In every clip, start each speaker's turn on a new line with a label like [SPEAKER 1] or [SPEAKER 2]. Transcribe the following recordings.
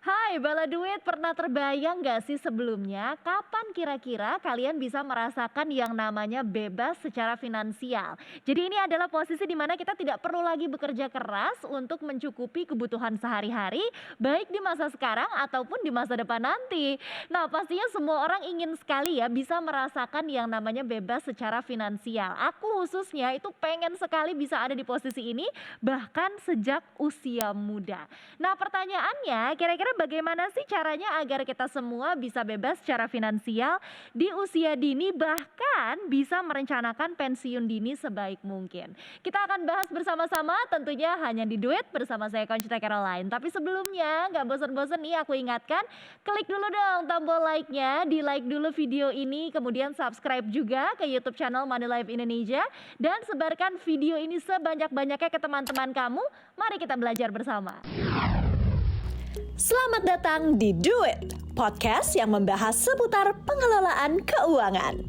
[SPEAKER 1] Hai Bala Duit, pernah terbayang gak sih sebelumnya kapan kira-kira kalian bisa merasakan yang namanya bebas secara finansial? Jadi ini adalah posisi di mana kita tidak perlu lagi bekerja keras untuk mencukupi kebutuhan sehari-hari, baik di masa sekarang ataupun di masa depan nanti. Nah, pastinya semua orang ingin sekali ya bisa merasakan yang namanya bebas secara finansial. Aku khususnya itu pengen sekali bisa ada di posisi ini bahkan sejak usia muda. Nah, pertanyaannya, kira-kira bagaimana sih caranya agar kita semua bisa bebas secara finansial di usia dini, bahkan bisa merencanakan pensiun dini sebaik mungkin? Kita akan bahas bersama-sama tentunya hanya di Duit bersama saya Conchita Caroline. Tapi sebelumnya, nggak bosan-bosan nih aku ingatkan, klik dulu dong tombol like-nya, di like dulu video ini, kemudian subscribe juga ke YouTube channel Money Life Indonesia, dan sebarkan video ini sebanyak-banyaknya ke teman-teman kamu. Mari kita belajar bersama.
[SPEAKER 2] Selamat datang di Do It, podcast yang membahas seputar pengelolaan keuangan.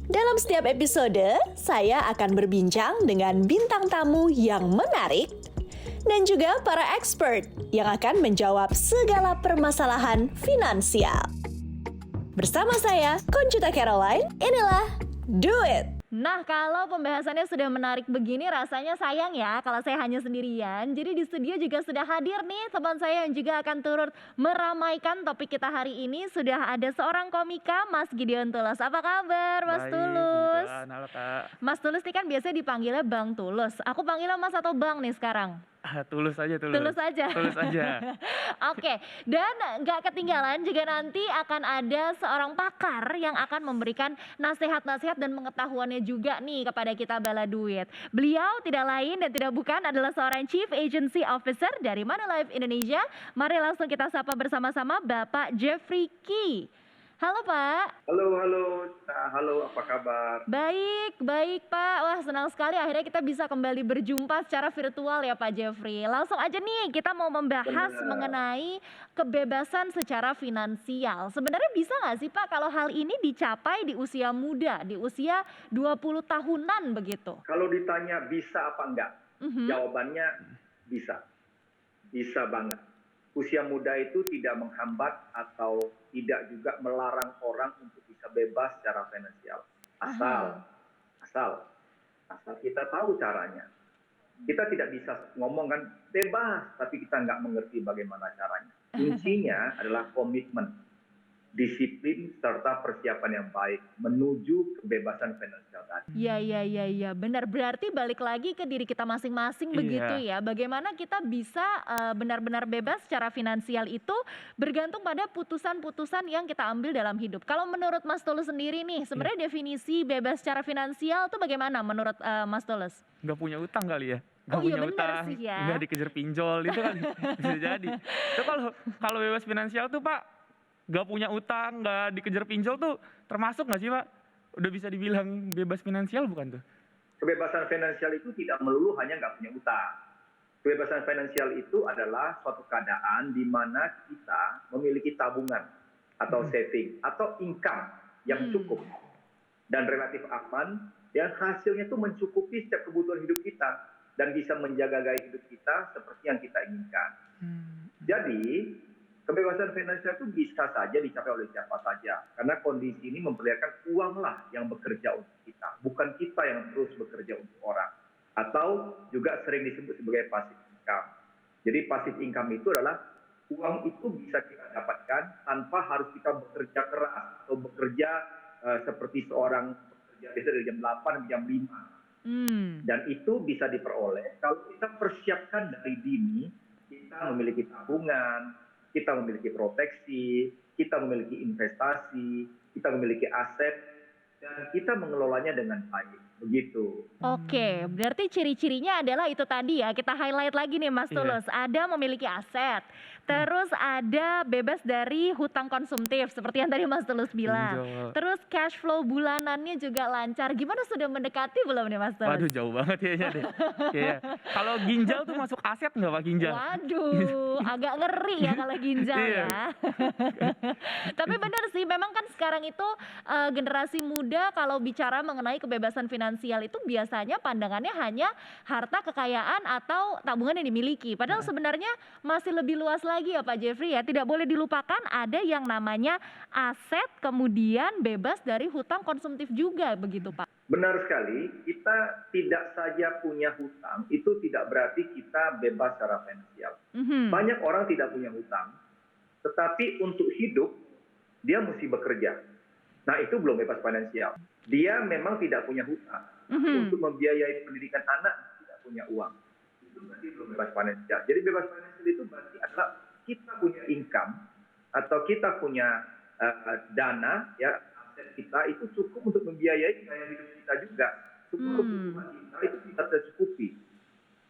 [SPEAKER 2] Dalam setiap episode, saya akan berbincang dengan bintang tamu yang menarik dan juga para expert yang akan menjawab segala permasalahan finansial. Bersama saya, Conchita Caroline, inilah Do It.
[SPEAKER 1] Nah, kalau pembahasannya sudah menarik begini, rasanya sayang ya kalau saya hanya sendirian. Jadi di studio juga sudah hadir nih teman saya yang juga akan turut meramaikan topik kita hari ini. Sudah ada seorang komika, Mas Gideon Tulus. Apa kabar, Mas
[SPEAKER 3] Baik,
[SPEAKER 1] Tulus?
[SPEAKER 3] halo Kak.
[SPEAKER 1] Mas Tulus ini kan biasanya dipanggilnya Bang Tulus. Aku panggilnya Mas atau Bang nih sekarang?
[SPEAKER 3] Tulus aja, tulus.
[SPEAKER 1] Tulus aja.
[SPEAKER 3] Tulus aja.
[SPEAKER 1] Oke, dan nggak ketinggalan juga nanti akan ada seorang pakar yang akan memberikan nasihat-nasihat dan pengetahuannya juga nih kepada kita Bala Duit. Beliau tidak lain dan tidak bukan adalah seorang Chief Agency Officer dari Money Life Indonesia. Mari langsung kita sapa bersama-sama Bapak Jeffrey Key. Halo Pak.
[SPEAKER 4] Halo, halo, apa kabar?
[SPEAKER 1] Baik Pak. Wah, senang sekali akhirnya kita bisa kembali berjumpa secara virtual ya Pak Jeffrey. Langsung aja nih kita mau membahas mengenai kebebasan secara finansial. Sebenarnya bisa nggak sih Pak kalau hal ini dicapai di usia muda, di usia 20 tahunan begitu?
[SPEAKER 4] Kalau ditanya bisa apa enggak? Jawabannya bisa. Bisa banget. Usia muda itu tidak menghambat atau tidak juga melarang orang untuk bisa bebas secara finansial. Asal kita tahu caranya. Kita tidak bisa ngomong kan bebas, tapi kita nggak mengerti bagaimana caranya. Kuncinya adalah komitmen, disiplin, serta persiapan yang baik menuju kebebasan finansial tadi.
[SPEAKER 1] Iya, benar. Berarti balik lagi ke diri kita masing-masing begitu ya. Bagaimana kita bisa benar-benar bebas secara finansial itu bergantung pada putusan-putusan yang kita ambil dalam hidup. Kalau menurut Mas Tulus sendiri nih, sebenarnya definisi bebas secara finansial itu bagaimana menurut Mas Tulus?
[SPEAKER 3] Nggak punya utang kali ya? Nggak
[SPEAKER 1] Oh iya,
[SPEAKER 3] punya
[SPEAKER 1] benar
[SPEAKER 3] utang,
[SPEAKER 1] sih ya.
[SPEAKER 3] nggak dikejar pinjol, itu kan bisa jadi. Itu kalau bebas finansial tuh Pak, nggak punya utang, nggak dikejar pinjol tuh termasuk nggak sih Pak? Udah bisa dibilang bebas finansial bukan tuh?
[SPEAKER 4] Kebebasan finansial itu tidak melulu hanya nggak punya utang. Kebebasan finansial itu adalah suatu keadaan di mana kita memiliki tabungan atau saving atau income yang cukup dan relatif aman, yang hasilnya itu mencukupi setiap kebutuhan hidup kita dan bisa menjaga gaya hidup kita seperti yang kita inginkan. Jadi kebebasan finansial itu bisa saja dicapai oleh siapa saja, karena kondisi ini memperlihatkan uanglah yang bekerja untuk kita, bukan kita yang terus bekerja untuk orang, atau juga sering disebut sebagai passive income. Jadi passive income itu adalah uang itu bisa kita dapatkan tanpa harus kita bekerja keras atau bekerja seperti seorang bekerja biasa dari jam 8 sampai jam 5. Dan itu bisa diperoleh kalau kita persiapkan dari dini, kita memiliki tabungan, kita memiliki proteksi, kita memiliki investasi, kita memiliki aset, dan kita mengelolanya dengan baik. Begitu.
[SPEAKER 1] Oke, berarti ciri-cirinya adalah itu tadi ya, kita highlight lagi nih Mas Tulus. Ada memiliki aset, terus ada bebas dari hutang konsumtif seperti yang tadi Mas Tulus bilang.
[SPEAKER 3] Pinjol.
[SPEAKER 1] Terus cash flow bulanannya juga lancar. Gimana, sudah mendekati belum nih Mas Tulus?
[SPEAKER 3] Waduh, jauh banget kayaknya deh. Iya. Kalau ginjal tuh masuk aset nggak Pak, ginjal?
[SPEAKER 1] Waduh, agak ngeri ya kalau ginjal
[SPEAKER 3] Iya.
[SPEAKER 1] ya. Tapi benar sih, memang kan sekarang itu generasi muda kalau bicara mengenai kebebasan finansial itu biasanya pandangannya hanya harta kekayaan atau tabungan yang dimiliki. Padahal sebenarnya masih lebih luas lagi ya Pak Jeffrey ya, tidak boleh dilupakan ada yang namanya aset kemudian bebas dari hutang konsumtif juga begitu Pak.
[SPEAKER 4] Benar sekali, kita tidak saja punya hutang, itu tidak berarti kita bebas secara finansial. Banyak orang tidak punya hutang, tetapi untuk hidup, dia mesti bekerja. Nah, itu belum bebas finansial. Dia memang tidak punya hutang, untuk membiayai pendidikan anak tidak punya uang. Itu berarti belum bebas finansial. Jadi bebas finansial itu berarti adalah kita punya income, atau kita punya dana, ya, kita itu cukup untuk membiayai gaya hidup kita juga. Semua kebutuhan kita itu tidak tercukupi.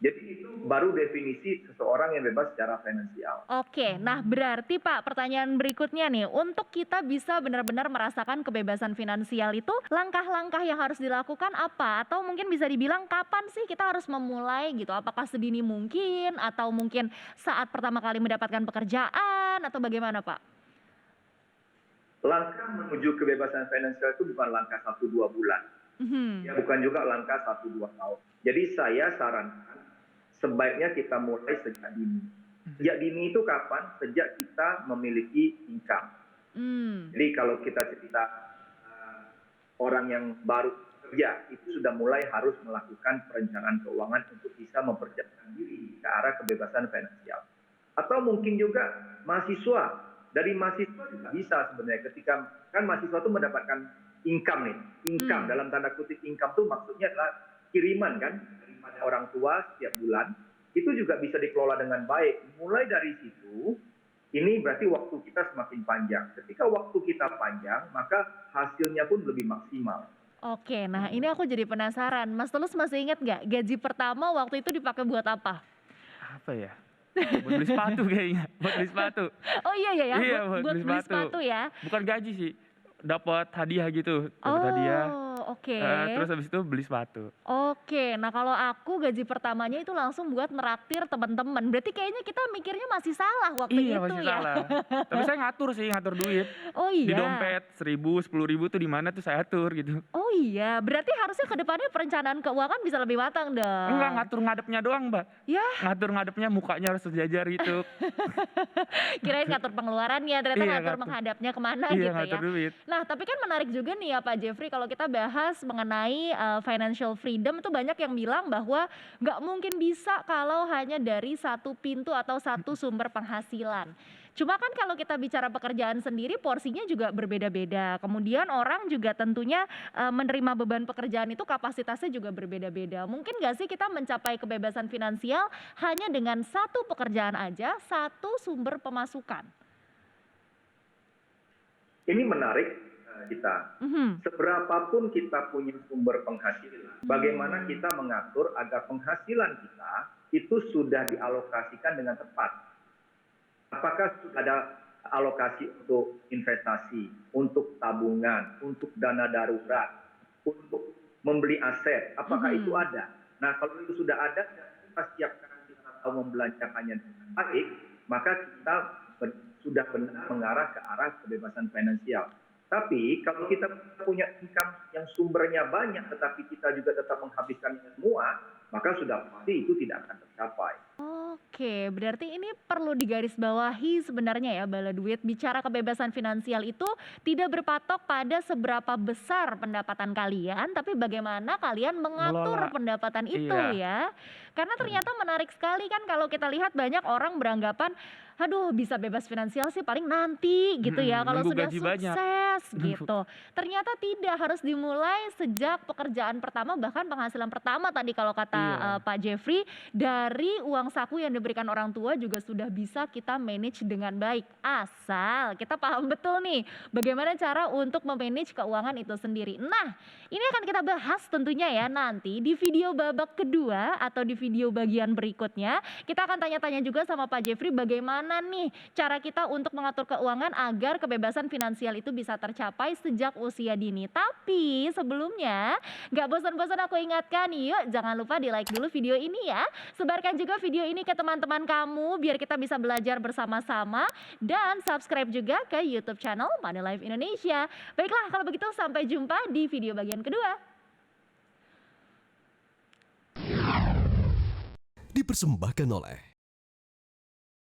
[SPEAKER 4] Jadi itu baru definisi seseorang yang bebas secara finansial.
[SPEAKER 1] Oke, nah berarti Pak pertanyaan berikutnya nih, untuk kita bisa benar-benar merasakan kebebasan finansial itu langkah-langkah yang harus dilakukan apa? Atau mungkin bisa dibilang kapan sih kita harus memulai gitu? Apakah sedini mungkin atau mungkin saat pertama kali mendapatkan pekerjaan atau bagaimana Pak?
[SPEAKER 4] Langkah menuju kebebasan finansial itu bukan langkah 1-2 bulan. Ya, bukan juga langkah 1-2 tahun. Jadi saya sarankan sebaiknya kita mulai sejak dini. Sejak dini itu kapan? Sejak kita memiliki income. Jadi kalau kita cerita orang yang baru kerja, itu sudah mulai harus melakukan perencanaan keuangan untuk bisa mempersiapkan diri ke arah kebebasan finansial. Atau mungkin juga mahasiswa. Dari mahasiswa juga bisa sebenarnya, ketika kan mahasiswa itu mendapatkan income nih. Income dalam tanda kutip income itu maksudnya adalah kiriman kan daripada orang tua setiap bulan. Itu juga bisa dikelola dengan baik. Mulai dari situ, ini berarti waktu kita semakin panjang. Ketika waktu kita panjang, maka hasilnya pun lebih maksimal.
[SPEAKER 1] Oke, nah ini aku jadi penasaran. Mas Tulus masih ingat nggak gaji pertama waktu itu dipakai buat apa?
[SPEAKER 3] Apa ya? Buat beli sepatu kayaknya, buat beli sepatu.
[SPEAKER 1] Oh iya ya,
[SPEAKER 3] Iya,
[SPEAKER 1] buat beli sepatu ya.
[SPEAKER 3] Bukan gaji sih, dapat hadiah gitu, dapat hadiah.
[SPEAKER 1] Oke.
[SPEAKER 3] Terus habis itu beli sepatu.
[SPEAKER 1] Oke, nah kalau aku gaji pertamanya itu langsung buat neraktir teman-teman. Berarti kayaknya kita mikirnya masih salah waktu
[SPEAKER 3] Iya
[SPEAKER 1] itu
[SPEAKER 3] masih
[SPEAKER 1] ya.
[SPEAKER 3] salah. Tapi saya ngatur duit.
[SPEAKER 1] Oh
[SPEAKER 3] Di
[SPEAKER 1] iya.
[SPEAKER 3] dompet 1.000, 10.000 tuh di mana tuh saya atur gitu.
[SPEAKER 1] Oh iya, berarti harusnya ke depannya perencanaan keuangan bisa lebih matang dong.
[SPEAKER 3] Enggak ngatur ngadepnya doang Mbak.
[SPEAKER 1] Ya,
[SPEAKER 3] Ngatur ngadepnya mukanya harus sejajar gitu.
[SPEAKER 1] kirain ngatur pengeluarannya, ternyata
[SPEAKER 3] Iya,
[SPEAKER 1] ngatur
[SPEAKER 3] ngatur.
[SPEAKER 1] menghadapnya kemana
[SPEAKER 3] Iya
[SPEAKER 1] gitu ya.
[SPEAKER 3] ngatur duit.
[SPEAKER 1] Nah, tapi kan menarik juga nih ya Pak Jeffrey kalau kita bahas mengenai financial freedom itu banyak yang bilang bahwa nggak mungkin bisa kalau hanya dari satu pintu atau satu sumber penghasilan. Cuma kan kalau kita bicara pekerjaan sendiri porsinya juga berbeda-beda. Kemudian orang juga tentunya menerima beban pekerjaan itu kapasitasnya juga berbeda-beda. Mungkin nggak sih kita mencapai kebebasan finansial hanya dengan satu pekerjaan aja, satu sumber pemasukan?
[SPEAKER 4] Ini menarik kita. Seberapapun kita punya sumber penghasilan, bagaimana kita mengatur agar penghasilan kita itu sudah dialokasikan dengan tepat. Apakah sudah ada alokasi untuk investasi, untuk tabungan, untuk dana darurat, untuk membeli aset, apakah itu ada? Nah, kalau itu sudah ada, kita siapkan, kita tahu membelanjakannya dengan baik, maka kita sudah benar mengarah ke arah kebebasan finansial. Tapi kalau kita punya income yang sumbernya banyak, tetapi kita juga tetap menghabiskannya semua, maka sudah pasti itu tidak akan tercapai.
[SPEAKER 1] Oke, berarti ini perlu digarisbawahi sebenarnya ya Bala Duit. Bicara kebebasan finansial itu tidak berpatok pada seberapa besar pendapatan kalian, tapi bagaimana kalian mengatur
[SPEAKER 3] Ngelola.
[SPEAKER 1] pendapatan itu
[SPEAKER 3] Iya.
[SPEAKER 1] ya. Karena ternyata menarik sekali kan kalau kita lihat banyak orang beranggapan, aduh bisa bebas finansial sih paling nanti gitu ya kalau
[SPEAKER 3] nunggu
[SPEAKER 1] sudah
[SPEAKER 3] gaji banyak.
[SPEAKER 1] sukses gitu. Ternyata tidak, harus dimulai sejak pekerjaan pertama bahkan penghasilan pertama tadi kalau kata
[SPEAKER 3] Iya.
[SPEAKER 1] Pak Jeffrey, dari uang saku yang diberikan orang tua juga sudah bisa kita manage dengan baik. Asal kita paham betul nih bagaimana cara untuk memanage keuangan itu sendiri. Nah, ini akan kita bahas tentunya ya nanti di video babak kedua atau di video bagian berikutnya. Kita akan tanya-tanya juga sama Pak Jeffrey bagaimana nih cara kita untuk mengatur keuangan agar kebebasan finansial itu bisa tercapai sejak usia dini. Tapi sebelumnya gak bosan-bosan aku ingatkan, yuk jangan lupa di like dulu video ini ya. Sebarkan juga video ini ke teman-teman kamu biar kita bisa belajar bersama-sama. Dan subscribe juga ke YouTube channel Money Life Indonesia. Baiklah kalau begitu sampai jumpa di video bagian kedua.
[SPEAKER 5] Dipersembahkan oleh